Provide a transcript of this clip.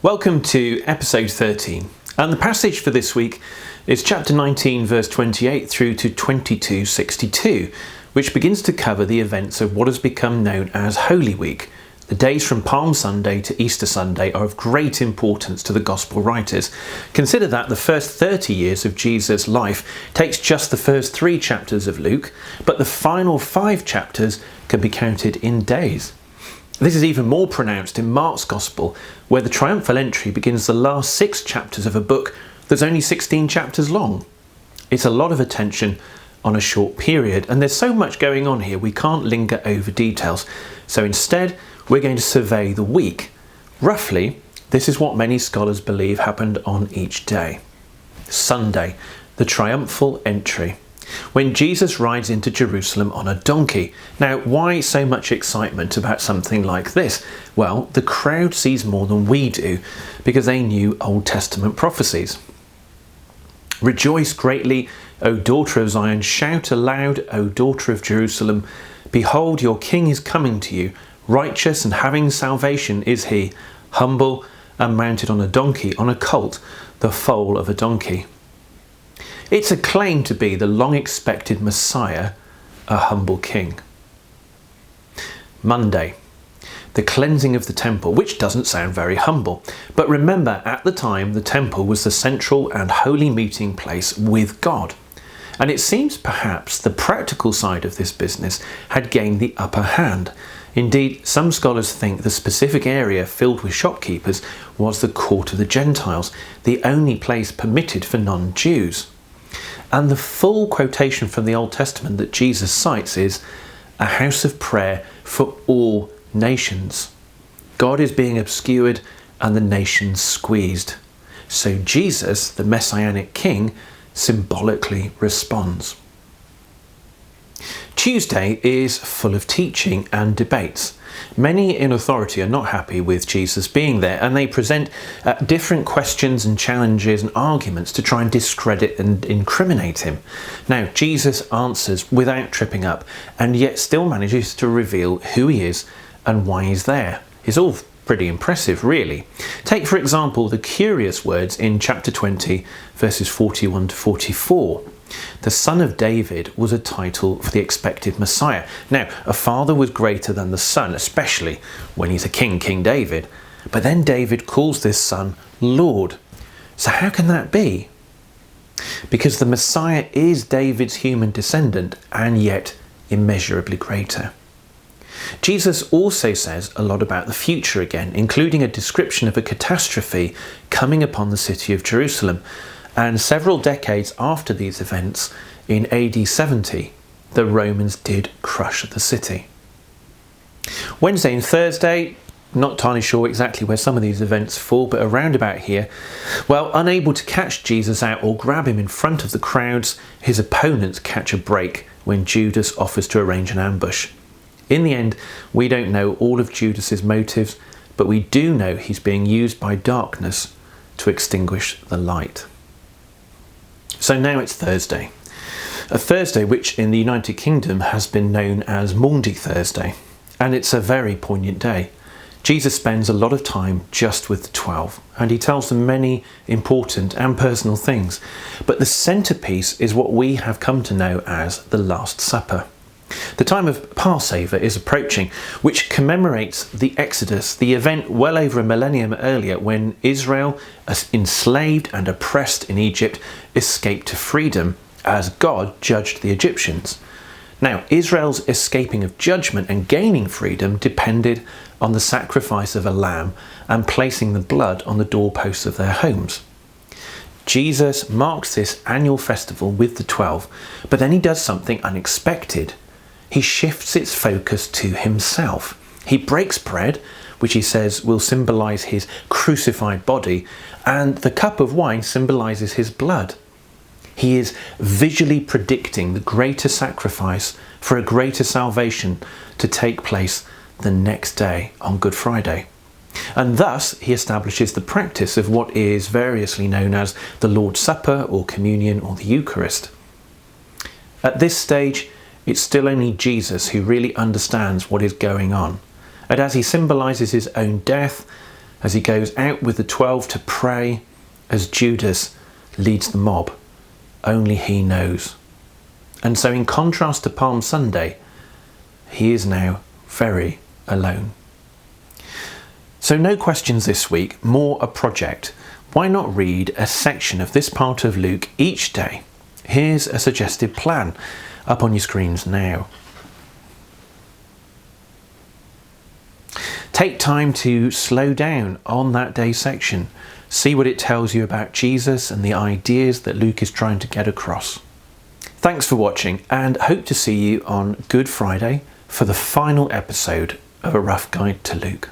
Welcome to episode 13, and the passage for this week is chapter 19 verse 28 through to 22:62, which begins to cover the events of what has become known as Holy Week. The days from Palm Sunday to Easter Sunday are of great importance to the Gospel writers. Consider that the first 30 years of Jesus' life takes just the first 3 chapters of Luke, but the final 5 chapters can be counted in days. This is even more pronounced in Mark's Gospel, where the Triumphal Entry begins the last 6 chapters of a book that's only 16 chapters long. It's a lot of attention on a short period, and there's so much going on here we can't linger over details. So instead, we're going to survey the week. Roughly, this is what many scholars believe happened on each day. Sunday, the Triumphal Entry, when Jesus rides into Jerusalem on a donkey. Now, why so much excitement about something like this? Well, the crowd sees more than we do because they knew Old Testament prophecies. Rejoice greatly, O daughter of Zion. Shout aloud, O daughter of Jerusalem. Behold, your king is coming to you. Righteous and having salvation is he, humble and mounted on a donkey, on a colt, the foal of a donkey. It's a claim to be the long-expected Messiah, a humble king. Monday, the cleansing of the temple, which doesn't sound very humble. But remember, at the time, the temple was the central and holy meeting place with God. And it seems perhaps the practical side of this business had gained the upper hand. Indeed, some scholars think the specific area filled with shopkeepers was the court of the Gentiles, the only place permitted for non-Jews. And the full quotation from the Old Testament that Jesus cites is a house of prayer for all nations. God is being obscured and the nations squeezed. So Jesus, the Messianic King, symbolically responds. Tuesday is full of teaching and debates. Many in authority are not happy with Jesus being there, and they present different questions and challenges and arguments to try and discredit and incriminate him. Now, Jesus answers without tripping up, and yet still manages to reveal who he is and why he's there. It's all pretty impressive, really. Take, for example, the curious words in chapter 20, verses 41 to 44. The Son of David was a title for the expected Messiah. Now, a father was greater than the son, especially when he's a king, King David. But then David calls this son Lord. So how can that be? Because the Messiah is David's human descendant and yet immeasurably greater. Jesus also says a lot about the future again, including a description of a catastrophe coming upon the city of Jerusalem. And several decades after these events, in AD 70, the Romans did crush the city. Wednesday and Thursday, not entirely sure exactly where some of these events fall, but around about here. Well, unable to catch Jesus out or grab him in front of the crowds, his opponents catch a break when Judas offers to arrange an ambush. In the end, we don't know all of Judas's motives, but we do know he's being used by darkness to extinguish the light. So now it's Thursday. A Thursday which in the United Kingdom has been known as Maundy Thursday. And it's a very poignant day. Jesus spends a lot of time just with the 12, and he tells them many important and personal things. But the centrepiece is what we have come to know as the Last Supper. The time of Passover is approaching, which commemorates the Exodus, the event well over a millennium earlier when Israel, enslaved and oppressed in Egypt, escaped to freedom as God judged the Egyptians. Now, Israel's escaping of judgment and gaining freedom depended on the sacrifice of a lamb and placing the blood on the doorposts of their homes. Jesus marks this annual festival with the 12, but then he does something unexpected. He shifts its focus to himself. He breaks bread, which he says will symbolise his crucified body, and the cup of wine symbolises his blood. He is visually predicting the greater sacrifice for a greater salvation to take place the next day on Good Friday. And thus he establishes the practice of what is variously known as the Lord's Supper or Communion or the Eucharist. At this stage, it's still only Jesus who really understands what is going on. And as he symbolises his own death, as he goes out with the 12 to pray, as Judas leads the mob, only he knows. And so in contrast to Palm Sunday, he is now very alone. So no questions this week, more a project. Why not read a section of this part of Luke each day? Here's a suggested plan up on your screens now. Take time to slow down on that day's section. See what it tells you about Jesus and the ideas that Luke is trying to get across. Thanks for watching, and hope to see you on Good Friday for the final episode of A Rough Guide to Luke.